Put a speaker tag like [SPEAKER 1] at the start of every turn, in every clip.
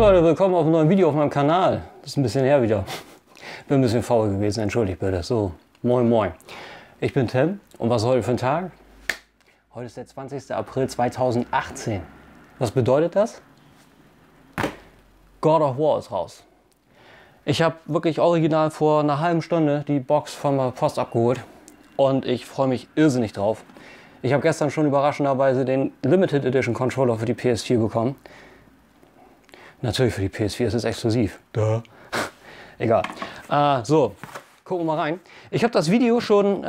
[SPEAKER 1] Leute, willkommen auf einem neuen Video auf meinem Kanal. Das ist ein bisschen her wieder. Bin ein bisschen faul gewesen, entschuldigt bitte. So, moin moin. Ich bin Tim und was ist heute für ein Tag? Heute ist der 20. April 2018. Was bedeutet das? God of War ist raus. Ich habe wirklich original vor einer halben Stunde die Box von der Post abgeholt und ich freue mich irrsinnig drauf. Ich habe gestern schon überraschenderweise den Limited Edition Controller für die PS4 bekommen. Natürlich für die PS4 ist es exklusiv. Duh. Egal. So, gucken wir mal rein. Ich habe das Video schon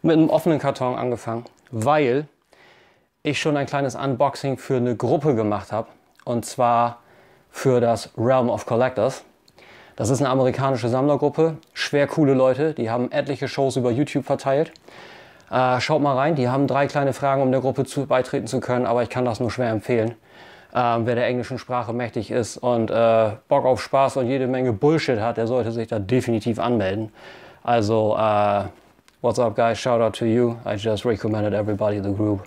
[SPEAKER 1] mit einem offenen Karton angefangen, weil ich schon ein kleines Unboxing für eine Gruppe gemacht habe. Und zwar für das Realm of Collectors. Das ist eine amerikanische Sammlergruppe. Schwer coole Leute. Die haben etliche Shows über YouTube verteilt. Schaut mal rein. Die haben 3 kleine Fragen, um der Gruppe beitreten zu können. Aber ich kann das nur schwer empfehlen. Wer der englischen Sprache mächtig ist und Bock auf Spaß und jede Menge Bullshit hat, der sollte sich da definitiv anmelden. Also, what's up guys, shout out to you. I just recommended everybody the group.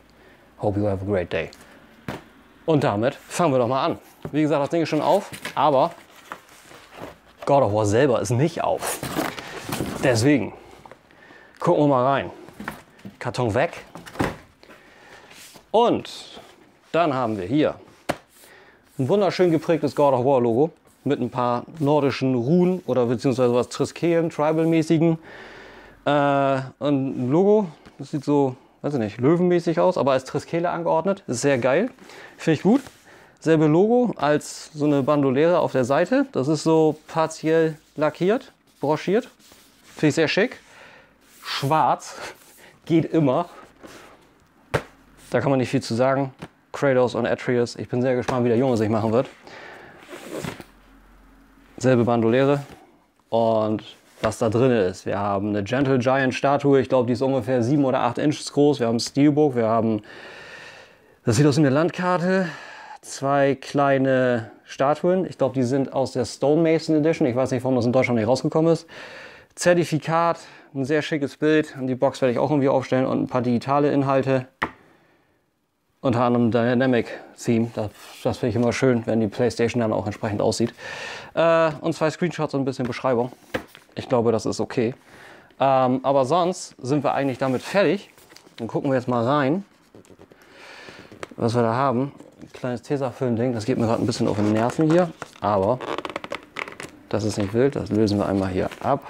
[SPEAKER 1] Hope you have a great day. Und damit fangen wir doch mal an. Wie gesagt, das Ding ist schon auf, aber God of War selber ist nicht auf. Deswegen gucken wir mal rein. Karton weg. Und dann haben wir hier ein wunderschön geprägtes God of War Logo mit ein paar nordischen Runen oder beziehungsweise was Triskelen, Tribal-mäßigen. Und ein Logo, das sieht so, weiß ich nicht, löwenmäßig aus, aber als Triskele angeordnet. Ist sehr geil. Finde ich gut. Selbe Logo als so eine Bandoliere auf der Seite. Das ist so partiell lackiert, broschiert. Finde ich sehr schick. Schwarz. Geht immer. Da kann man nicht viel zu sagen. Kratos und Atreus. Ich bin sehr gespannt, wie der Junge sich machen wird. Selbe Bandoliere. Und was da drin ist. Wir haben eine Gentle Giant Statue. Ich glaube, die ist ungefähr 7 oder 8 Inches groß. Wir haben ein Steelbook. Wir haben, das sieht aus wie eine Landkarte. 2 kleine Statuen. Ich glaube, die sind aus der Stonemason Edition. Ich weiß nicht, warum das in Deutschland nicht rausgekommen ist. Zertifikat. Ein sehr schickes Bild. Und die Box werde ich auch irgendwie aufstellen. Und ein paar digitale Inhalte. Unter anderem Dynamic Theme, das finde ich immer schön, wenn die PlayStation dann auch entsprechend aussieht. Und 2 Screenshots und ein bisschen Beschreibung. Ich glaube, das ist okay. Aber sonst sind wir eigentlich damit fertig. Dann gucken wir jetzt mal rein, was wir da haben. Ein kleines Tesafilm-Ding, das geht mir gerade ein bisschen auf den Nerven hier. Aber das ist nicht wild, das lösen wir einmal hier ab.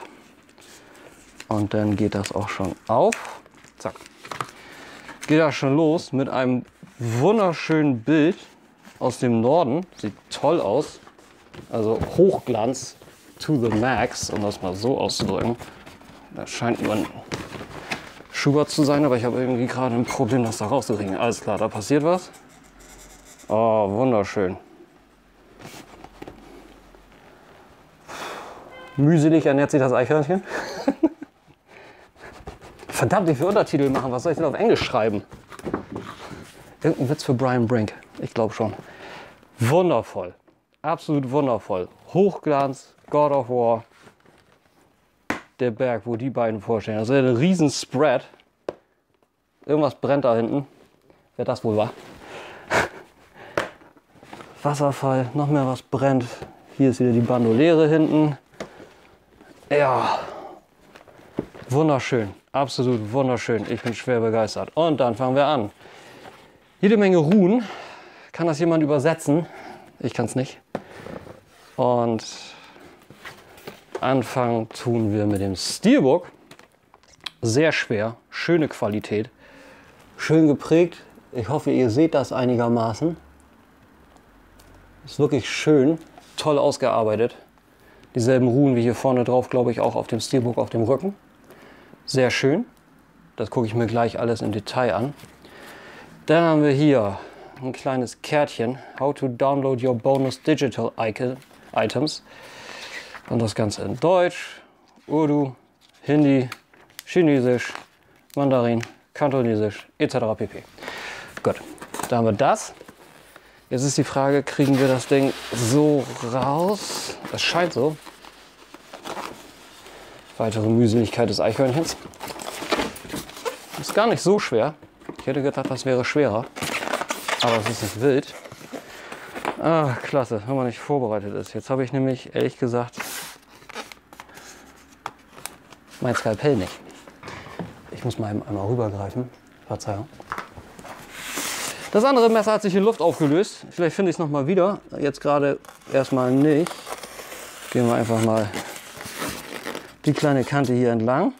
[SPEAKER 1] Und dann geht das auch schon auf. Zack. Geht das schon los mit einem wunderschönen Bild aus dem Norden. Sieht toll aus. Also Hochglanz to the max, um das mal so auszudrücken. Das scheint nur ein Schubert zu sein, aber ich habe irgendwie gerade ein Problem, das da rauszukriegen. Alles klar, da passiert was. Oh, wunderschön. Mühselig ernährt sich das Eichhörnchen. Verdammt, ich will Untertitel machen. Was soll ich denn auf Englisch schreiben? Irgendein Witz für Brian Brink. Ich glaube schon. Wundervoll. Absolut wundervoll. Hochglanz, God of War. Der Berg, wo die beiden vorstehen. Das ist ein riesen Spread. Irgendwas brennt da hinten. Wer das wohl war. Wasserfall. Noch mehr was brennt. Hier ist wieder die Bandoliere hinten. Ja. Wunderschön. Absolut wunderschön. Ich bin schwer begeistert. Und dann fangen wir an. Jede Menge Runen. Kann das jemand übersetzen? Ich kann es nicht. Und anfangen tun wir mit dem Steelbook. Sehr schwer. Schöne Qualität. Schön geprägt. Ich hoffe, ihr seht das einigermaßen. Ist wirklich schön. Toll ausgearbeitet. Dieselben Runen wie hier vorne drauf, glaube ich, auch auf dem Steelbook auf dem Rücken. Sehr schön. Das gucke ich mir gleich alles im Detail an. Dann haben wir hier ein kleines Kärtchen. How to download your bonus digital items. Und das Ganze in Deutsch, Urdu, Hindi, Chinesisch, Mandarin, Kantonesisch etc. pp. Gut, da haben wir das. Jetzt ist die Frage, kriegen wir das Ding so raus? Das scheint so. Weitere Mühseligkeit des Eichhörnchens. Ist gar nicht so schwer. Ich hätte gedacht, das wäre schwerer. Aber es ist nicht wild. Ah, klasse, wenn man nicht vorbereitet ist. Jetzt habe ich nämlich, ehrlich gesagt, mein Skalpell nicht. Ich muss mal einmal rübergreifen. Verzeihung. Das andere Messer hat sich in Luft aufgelöst. Vielleicht finde ich es noch mal wieder. Jetzt gerade erstmal nicht. Gehen wir einfach mal die kleine Kante hier entlang.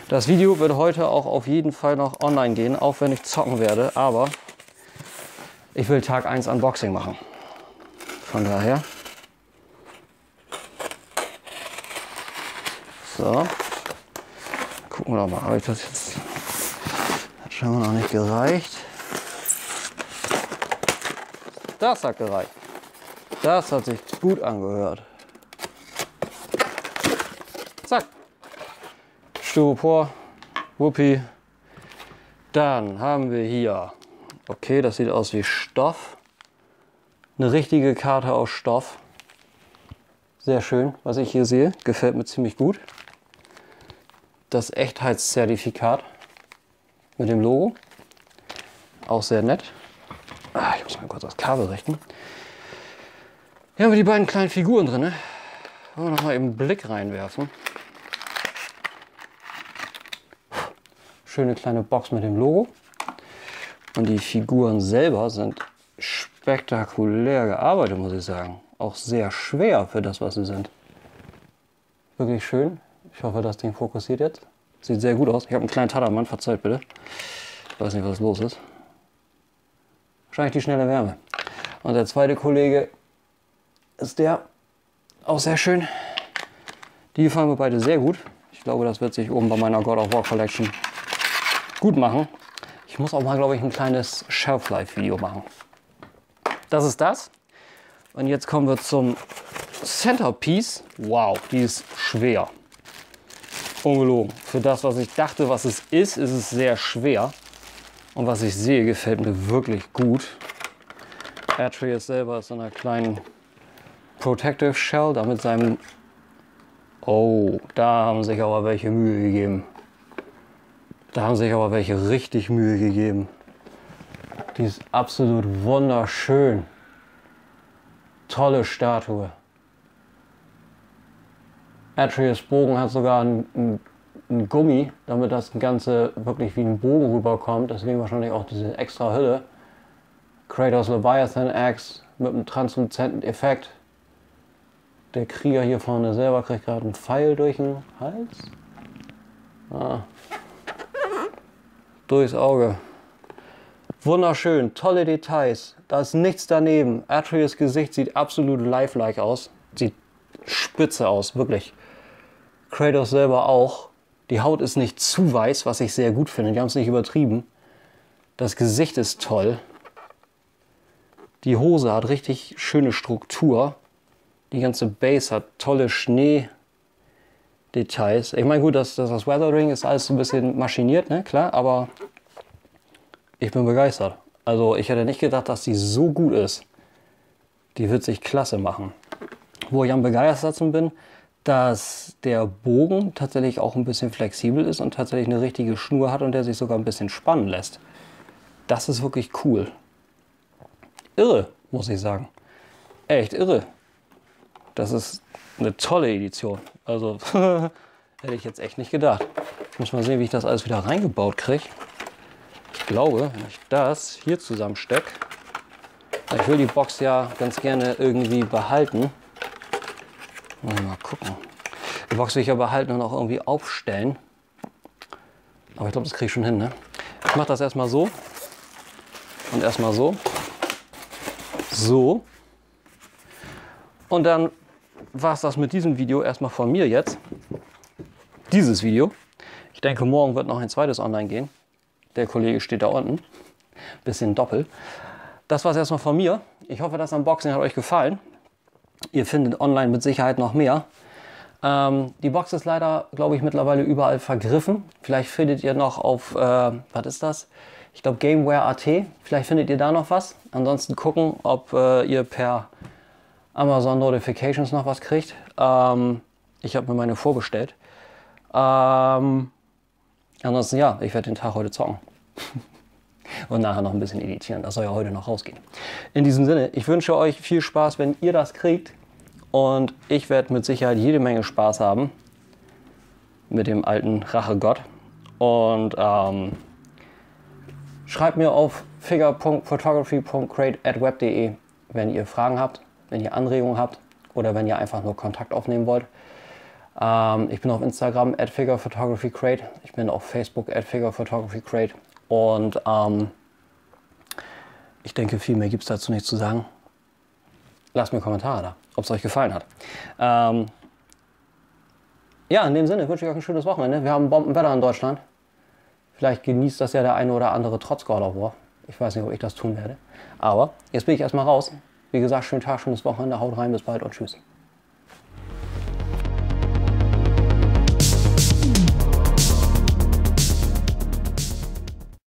[SPEAKER 1] Das Video wird heute auch auf jeden Fall noch online gehen, auch wenn ich zocken werde. Aber ich will Tag 1 Unboxing machen. Von daher. So. Gucken wir doch mal. Habe ich das jetzt... Hat scheinbar noch nicht gereicht. Das hat gereicht. Das hat sich gut angehört. Zack. Styropor. Wuppi. Dann haben wir hier... Okay, das sieht aus wie Stoff. Eine richtige Karte aus Stoff. Sehr schön, was ich hier sehe. Gefällt mir ziemlich gut. Das Echtheitszertifikat mit dem Logo. Auch sehr nett. Ich muss mal kurz das Kabel richten. Hier haben wir die beiden kleinen Figuren drin. Ne? Wollen wir noch mal eben einen Blick reinwerfen. Schöne kleine Box mit dem Logo. Und die Figuren selber sind spektakulär gearbeitet, muss ich sagen. Auch sehr schwer für das, was sie sind. Wirklich schön. Ich hoffe, das Ding fokussiert jetzt. Sieht sehr gut aus. Ich habe einen kleinen Tadermann, verzeiht bitte. Ich weiß nicht, was los ist. Wahrscheinlich die schnelle Wärme. Und der zweite Kollege ist der. Auch sehr schön. Die gefallen mir beide sehr gut. Ich glaube, das wird sich oben bei meiner God of War Collection gut machen. Ich muss auch mal, glaube ich, ein kleines Shelf-Life-Video machen. Das ist das. Und jetzt kommen wir zum Centerpiece. Wow, die ist schwer. Ungelogen. Für das, was ich dachte, was es ist es sehr schwer. Und was ich sehe, gefällt mir wirklich gut. Atreus selber ist in einer kleinen Protective Shell, da mit seinem... Oh, da haben sich aber welche Mühe gegeben. Da haben sich aber welche richtig Mühe gegeben. Die ist absolut wunderschön. Tolle Statue. Atreus Bogen hat sogar ein Gummi, damit das Ganze wirklich wie ein Bogen rüberkommt. Deswegen wahrscheinlich auch diese extra Hülle. Kratos Leviathan Axe mit einem transluzenten Effekt. Der Krieger hier vorne selber kriegt gerade einen Pfeil durch den Hals. Ah. Durchs Auge. Wunderschön, tolle Details. Da ist nichts daneben. Atreus Gesicht sieht absolut lifelike aus. Sieht spitze aus, wirklich. Kratos selber auch. Die Haut ist nicht zu weiß, was ich sehr gut finde. Die haben es nicht übertrieben. Das Gesicht ist toll. Die Hose hat richtig schöne Struktur. Die ganze Base hat tolle Schneedetails. Ich meine, gut, das Weathering ist alles so ein bisschen maschiniert, ne? Klar, aber ich bin begeistert. Also ich hätte nicht gedacht, dass die so gut ist. Die wird sich klasse machen. Wo ich am begeistertsten bin, dass der Bogen tatsächlich auch ein bisschen flexibel ist und tatsächlich eine richtige Schnur hat und der sich sogar ein bisschen spannen lässt. Das ist wirklich cool. Irre, muss ich sagen. Echt irre. Das ist eine tolle Edition. Also hätte ich jetzt echt nicht gedacht. Ich muss mal sehen, wie ich das alles wieder reingebaut kriege. Ich glaube, wenn ich das hier zusammenstecke, ich will die Box ja ganz gerne irgendwie behalten. Mal gucken. Die Box will ich ja behalten und auch irgendwie aufstellen. Aber ich glaube, das kriege ich schon hin, ne? Ich mache das erstmal so. Und erstmal so. So. Und dann war es das mit diesem Video erstmal von mir jetzt. Dieses Video. Ich denke, morgen wird noch ein zweites online gehen. Der Kollege steht da unten. Bisschen doppelt. Das war es erstmal von mir. Ich hoffe, das Unboxing hat euch gefallen. Ihr findet online mit Sicherheit noch mehr. Die Box ist leider, glaube ich, mittlerweile überall vergriffen. Vielleicht findet ihr noch auf, was ist das? Ich glaube Gameware.at. Vielleicht findet ihr da noch was. Ansonsten gucken, ob ihr per Amazon Notifications noch was kriegt. Ich habe mir meine vorbestellt. Ansonsten ja, ich werde den Tag heute zocken. und nachher noch ein bisschen editieren. Das soll ja heute noch rausgehen. In diesem Sinne, ich wünsche euch viel Spaß, wenn ihr das kriegt. Und ich werde mit Sicherheit jede Menge Spaß haben mit dem alten Rachegott. Und schreibt mir auf figure.photography.crate@web.de, wenn ihr Fragen habt, wenn ihr Anregungen habt oder wenn ihr einfach nur Kontakt aufnehmen wollt. Ich bin auf Instagram @figurephotographycrate. Ich bin auf Facebook @figurephotographycrate. Und ich denke, viel mehr gibt es dazu nicht zu sagen. Lasst mir Kommentare da, ob es euch gefallen hat. Ja, in dem Sinne wünsche ich euch ein schönes Wochenende. Wir haben Bombenwetter in Deutschland. Vielleicht genießt das ja der eine oder andere trotz God of War. Ich weiß nicht, ob ich das tun werde. Aber jetzt bin ich erstmal raus. Wie gesagt, schönen Tag, schönes Wochenende. Haut rein, bis bald und tschüss.